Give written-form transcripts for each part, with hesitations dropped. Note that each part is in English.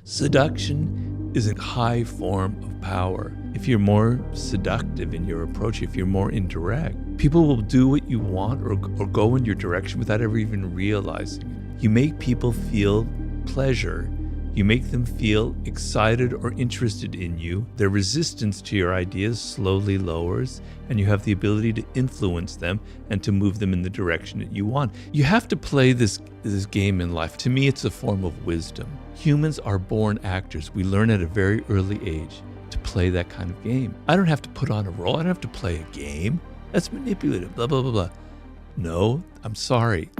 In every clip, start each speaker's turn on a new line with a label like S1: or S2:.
S1: Seduction is a high form of power. If you're more seductive in your approach, if you're more indirect, people will do what you want or go in your direction without ever even realizing it. You make people feel pleasure. You make them feel excited or interested in you. Their resistance to your ideas slowly lowers, and you have the ability to influence them and to move them in the direction that you want. You have to play this game in life. To me, it's a form of wisdom. Humans are born actors. We learn at a very early age to play that kind of game. I don't have to put on a role. I don't have to play a game. That's manipulative, blah, blah, blah, blah. No, I'm sorry.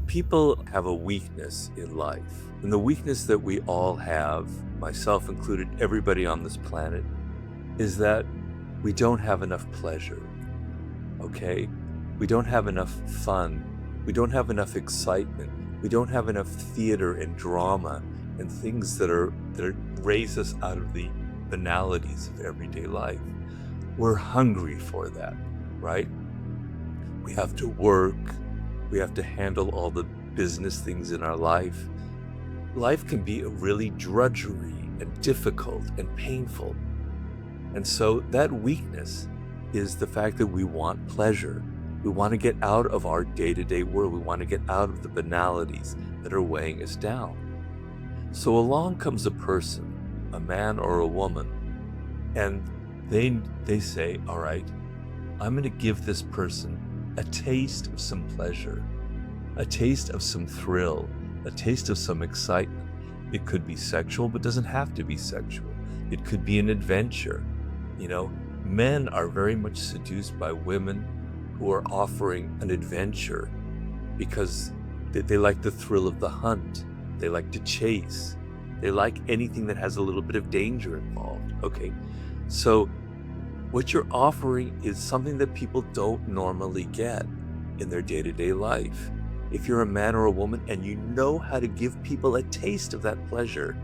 S1: People have a weakness in life. And the weakness that we all have, myself included, everybody on this planet, is that we don't have enough pleasure, okay? We don't have enough fun. We don't have enough excitement. We don't have enough theater and drama and things that raise us out of the banalities of everyday life. We're hungry for that, right? We have to work. We have to handle all the business things in our life. Life can be really drudgery and difficult and painful. And so that weakness is the fact that we want pleasure. We want to get out of our day-to-day world. We want to get out of the banalities that are weighing us down. So along comes a person, a man or a woman, and they say, all right, I'm going to give this person a taste of some pleasure, a taste of some thrill, a taste of some excitement. It could be sexual, but doesn't have to be sexual. It could be an adventure. You know, men are very much seduced by women who are offering an adventure because they like the thrill of the hunt. They like to chase. They like anything that has a little bit of danger involved. Okay, so what you're offering is something that people don't normally get in their day-to-day life. If you're a man or a woman and you know how to give people a taste of that pleasure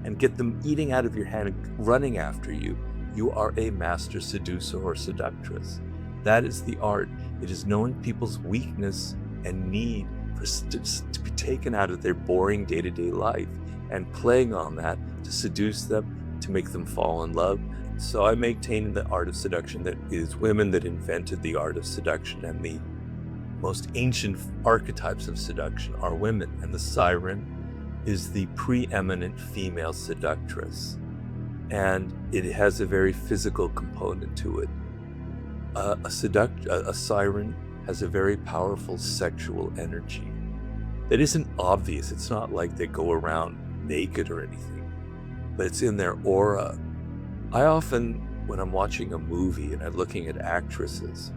S1: and get them eating out of your hand and running after you, you are a master seducer or seductress. That is the art. It is knowing people's weakness and need to be taken out of their boring day-to-day life and playing on that to seduce them, to make them fall in love. So I maintain the art of seduction that it is women that invented the art of seduction, and the most ancient archetypes of seduction are women, and the siren is the preeminent female seductress, and it has a very physical component to it. A siren has a very powerful sexual energy that isn't obvious. It's not like they go around naked or anything, but it's in their aura. I often, when I'm watching a movie and I'm looking at actresses,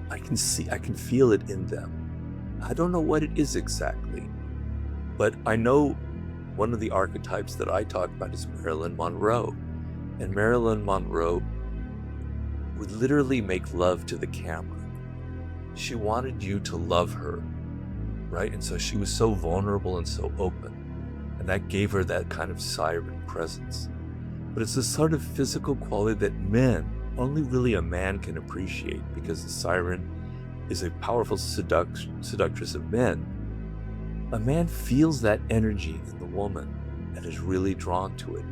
S1: I can feel it in them. I don't know what it is exactly, but I know one of the archetypes that I talk about is Marilyn Monroe. And Marilyn Monroe would literally make love to the camera. She wanted you to love her, right? And so she was so vulnerable and so open, and that gave her that kind of siren presence. But it's a sort of physical quality that only really a man can appreciate, because the siren is a powerful seductress of men. A man feels that energy in the woman and is really drawn to it.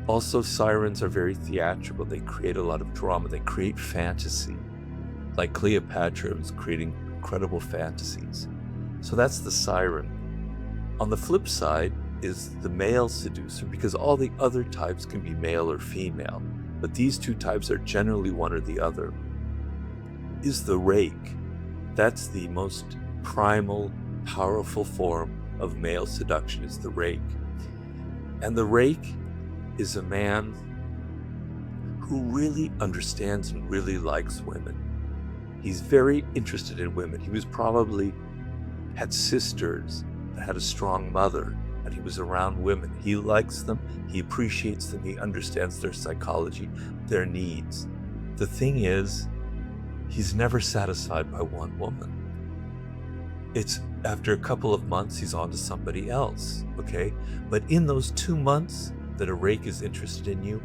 S1: Also, sirens are very theatrical. They create a lot of drama. They create fantasy. Like Cleopatra was creating incredible fantasies. So that's the siren. On the flip side is the male seducer, because all the other types can be male or female, but these two types are generally one or the other, is the rake. That's the most primal, powerful form of male seduction, is the rake. And the rake is a man who really understands and really likes women. He's very interested in women. He was probably had sisters that had a strong mother, and he was around women. He likes them, he appreciates them, he understands their psychology, their needs. The thing is, he's never satisfied by one woman. It's after a couple of months, he's on to somebody else, okay? But in those 2 months that a rake is interested in you,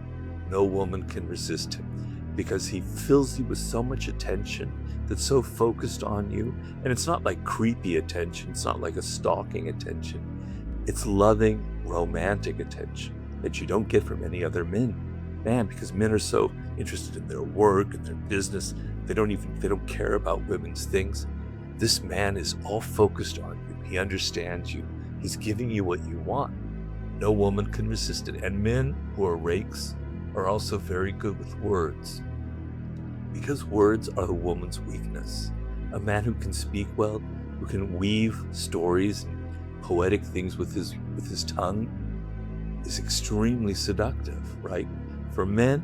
S1: no woman can resist him, because he fills you with so much attention that's so focused on you. And it's not like creepy attention, it's not like a stalking attention. It's loving,
S2: romantic attention that you don't get from any other man, because men are so interested in their work and their business, they don't care about women's things. This man is all focused on you. He understands you. He's giving you what you want. No woman can resist it. And men who are rakes are also very good with words, because words are the woman's weakness. A man who can speak well, who can weave stories and poetic things with his tongue, is extremely seductive, right? For men,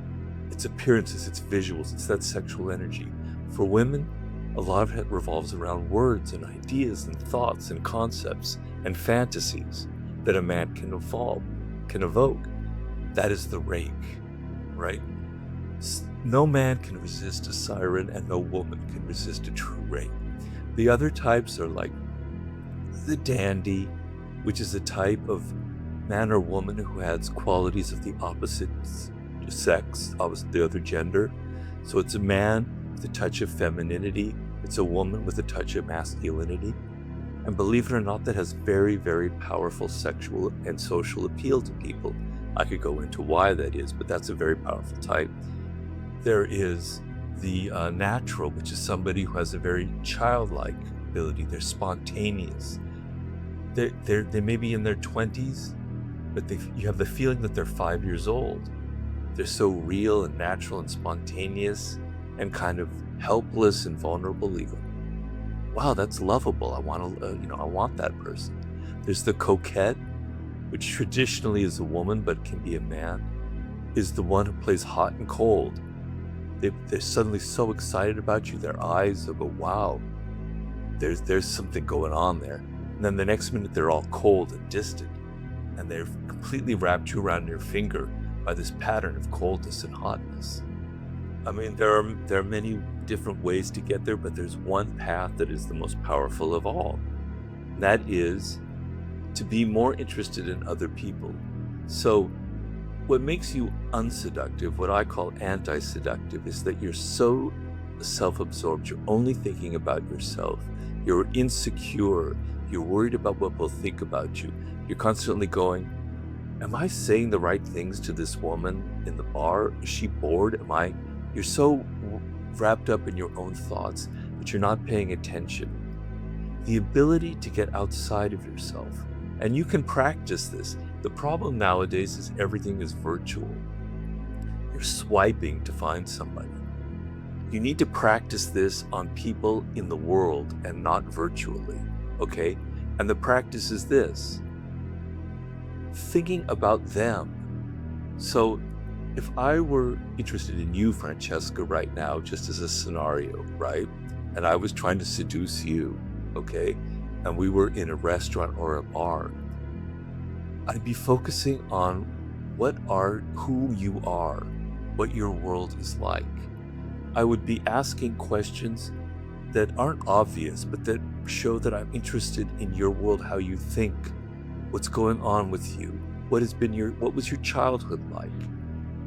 S2: it's appearances, it's visuals, it's that sexual energy. For women, a lot of it revolves around words and ideas and thoughts and concepts and fantasies that a man can evoke. That is the rake, right? No man can resist a siren, and no woman can resist a true rake. The other types are like the dandy, which is a type of man or woman who has qualities of the opposite sex, opposite the other gender. So it's a man with a touch of femininity, it's a woman with a touch of masculinity. And believe it or not, that has very, very powerful sexual and social appeal to people. I could go into why that is, but that's a very powerful type. There is the natural, which is somebody who has a very childlike ability. They're spontaneous. They may be in their 20s, but you have the feeling that they're 5 years old. They're so real and natural and spontaneous and kind of helpless and vulnerable. You go, wow, that's lovable. I want that person. There's the coquette, which traditionally is a woman but can be a man, is the one who plays hot and cold. They're suddenly so excited about you, their eyes will go, wow, there's something going on there. And then the next minute they're all cold and distant, and they've completely wrapped you around your finger by this pattern of coldness and hotness. I mean, there are many different ways to get there, but there's one path that is the most powerful of all. And that is to be more interested in other people. So what makes you unseductive, what I call anti-seductive, is that you're so self-absorbed, you're only thinking about yourself, you're insecure, you're worried about what people think about you, you're constantly going, am I saying the right things to this woman in the bar? Is she bored? You're so wrapped up in your own thoughts that you're not paying attention. The ability to get outside of yourself, and you can practice this. The problem nowadays is everything is virtual. You're swiping to find somebody. You need to practice this on people in the world and not virtually, okay? And the practice is this: thinking about them. So if I were interested in you, Francesca, right now, just as a scenario, right? And I was trying to seduce you, okay? And we were in a restaurant or a bar, I'd be focusing on who you are, what your world is like. I would be asking questions that aren't obvious, but that show that I'm interested in your world, how you think, what's going on with you, what was your childhood like?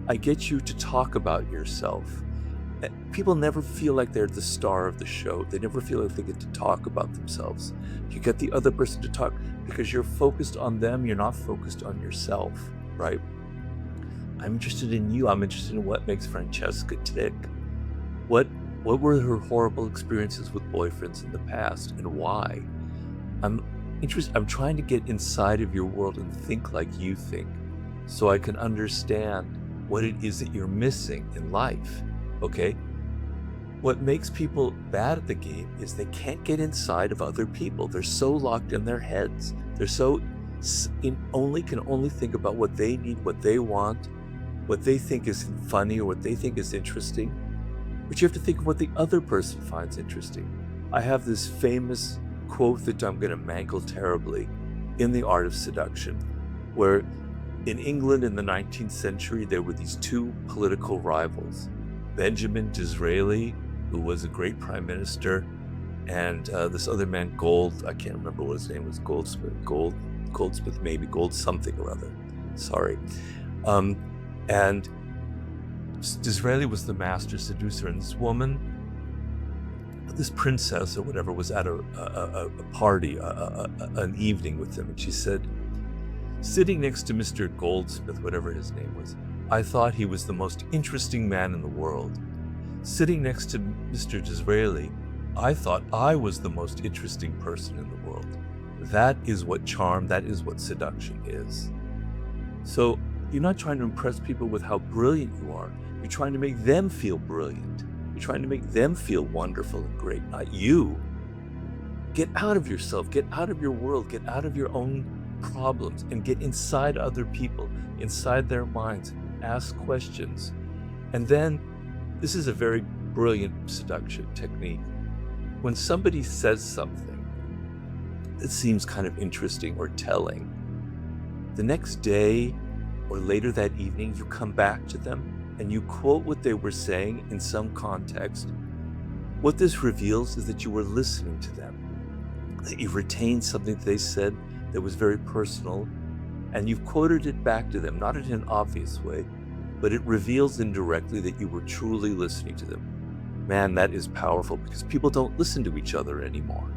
S2: I get you to talk about yourself. People never feel like they're the star of the show. They never feel like they get to talk about themselves. You get the other person to talk because you're focused on them. You're not focused on yourself, right? I'm interested in you. I'm interested in what makes Francesca tick. What were her horrible experiences with boyfriends in the past and why? I'm trying to get inside of your world and think like you think, so I can understand what it is that you're missing in life. Okay? What makes people bad at the game is they can't get inside of other people. They're so locked in their heads. They're so can only think about what they need, what they want, what they think is funny or what they think is interesting. But you have to think of what the other person finds interesting. I have this famous quote that I'm going to mangle terribly in The Art of Seduction, where in England in the 19th century, there were these two political rivals. Benjamin Disraeli, who was a great prime minister, and this other man, I can't remember what his name was, Goldsmith, maybe, Gold something or other, sorry. And Disraeli was the master seducer, and this woman, this princess or whatever, was at a party, an evening with him, and she said, Sitting next to Mr. Goldsmith, whatever his name was, I thought he was the most interesting man in the world. Sitting next to Mr. Disraeli, I thought I was the most interesting person in the world. That is what charm, that is what seduction is. So you're not trying to impress people with how brilliant you are. You're trying to make them feel brilliant. You're trying to make them feel wonderful and great, not you. Get out of yourself, get out of your world, get out of your own problems and get inside other people, inside their minds. Ask questions. And then, this is a very brilliant seduction technique. When somebody says something that seems kind of interesting or telling, the next day or later that evening, you come back to them and you quote what they were saying in some context. What this reveals is that you were listening to them, that you've retained something that they said that was very personal, and you've quoted it back to them, not in an obvious way, but it reveals indirectly that you were truly listening to them. Man, that is powerful, because people don't listen to each other anymore.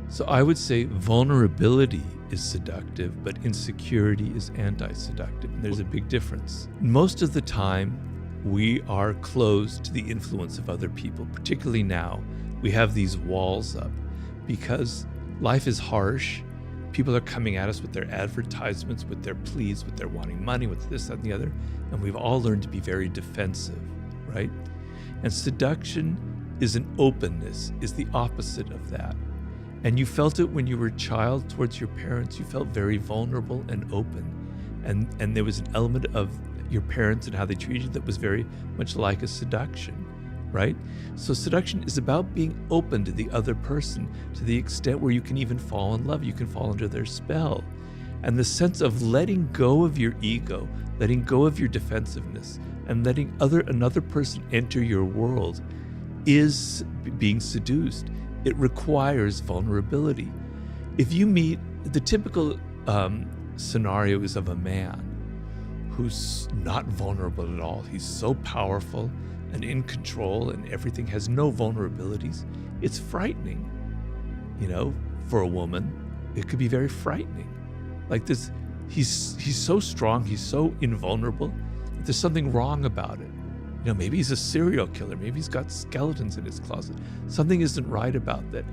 S1: So I would say vulnerability is seductive, but insecurity is anti-seductive. And there's a big difference. Most of the time, we are closed to the influence of other people, particularly now. We have these walls up because life is harsh. People are coming at us with their advertisements, with their pleas, with their wanting money, with this, that, and the other. And we've all learned to be very defensive, right? And seduction is an openness, is the opposite of that. And you felt it when you were a child towards your parents. You felt very vulnerable and open. And there was an element of your parents and how they treated you that was very much like a seduction, right? So seduction is about being open to the other person to the extent where you can even fall in love. You can fall under their spell. And the sense of letting go of your ego, letting go of your defensiveness, and letting another person enter your world is being seduced. It requires vulnerability. If you meet, the typical scenario is of a man who's not vulnerable at all. He's so powerful and in control and everything, has no vulnerabilities. It's frightening. You know, for a woman, it could be very frightening. Like this, he's so strong, he's so invulnerable, there's something wrong about it. You know, maybe he's a serial killer. Maybe he's got skeletons in his closet. Something isn't right about that.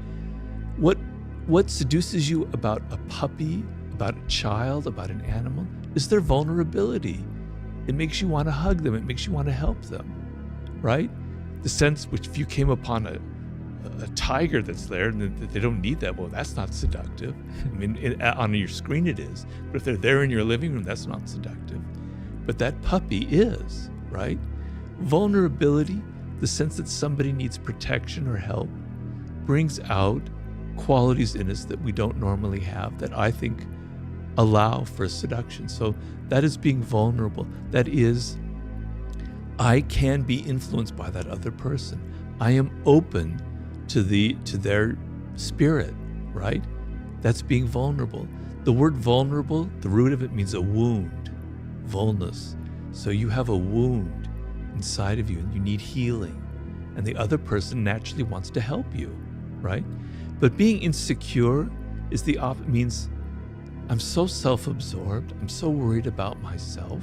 S1: What seduces you about a puppy, about a child, about an animal, is their vulnerability. It makes you want to hug them. It makes you want to help them, right? The sense which if you came upon a tiger that's there and they don't need that, well, that's not seductive. I mean, on your screen it is. But if they're there in your living room, that's not seductive. But that puppy is, right? Vulnerability, the sense that somebody needs protection or help, brings out qualities in us that we don't normally have that I think allow for seduction. So that is being vulnerable. That is, I can be influenced by that other person. I am open to their spirit, right? That's being vulnerable. The word vulnerable, the root of it means a wound, vulnus. So you have a wound inside of you and you need healing, and the other person naturally wants to help you, right? But being insecure is means I'm so self-absorbed, I'm so worried about myself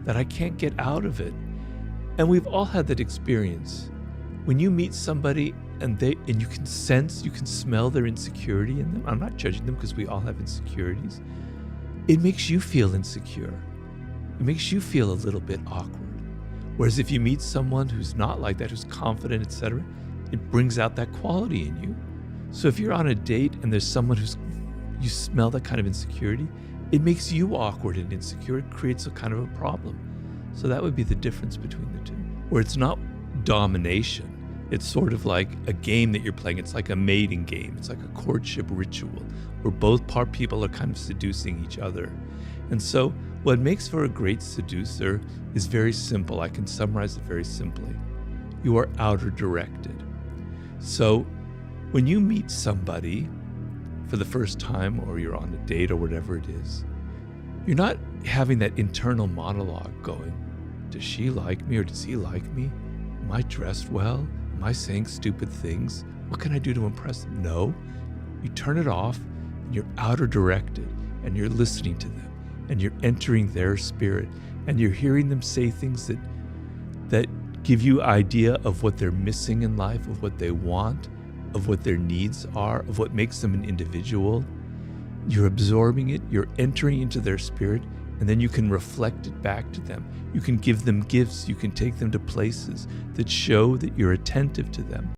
S1: that I can't get out of it. And we've all had that experience. When you meet somebody and you can sense, you can smell their insecurity in them. I'm not judging them because we all have insecurities. It makes you feel insecure. It makes you feel a little bit awkward. Whereas if you meet someone who's not like that, who's confident, etc., it brings out that quality in you. So if you're on a date and there's someone you smell that kind of insecurity, it makes you awkward and insecure. It creates a kind of a problem. So that would be the difference between the two. Where it's not domination. It's sort of like a game that you're playing. It's like a mating game. It's like a courtship ritual where both people are kind of seducing each other. And so what makes for a great seducer is very simple. I can summarize it very simply. You are outer directed. So when you meet somebody for the first time, or you're on a date or whatever it is, you're not having that internal monologue going, does she like me or does he like me? Am I dressed well? Am I saying stupid things? What can I do to impress them? No. You turn it off and you're outer directed. and you're listening to them, and you're entering their spirit, and you're hearing them say things that give you idea of what they're missing in life, of what they want, of what their needs are, of what makes them an individual. You're absorbing it, you're entering into their spirit, and then you can reflect it back to them. You can give them gifts, you can take them to places that show that you're attentive to them.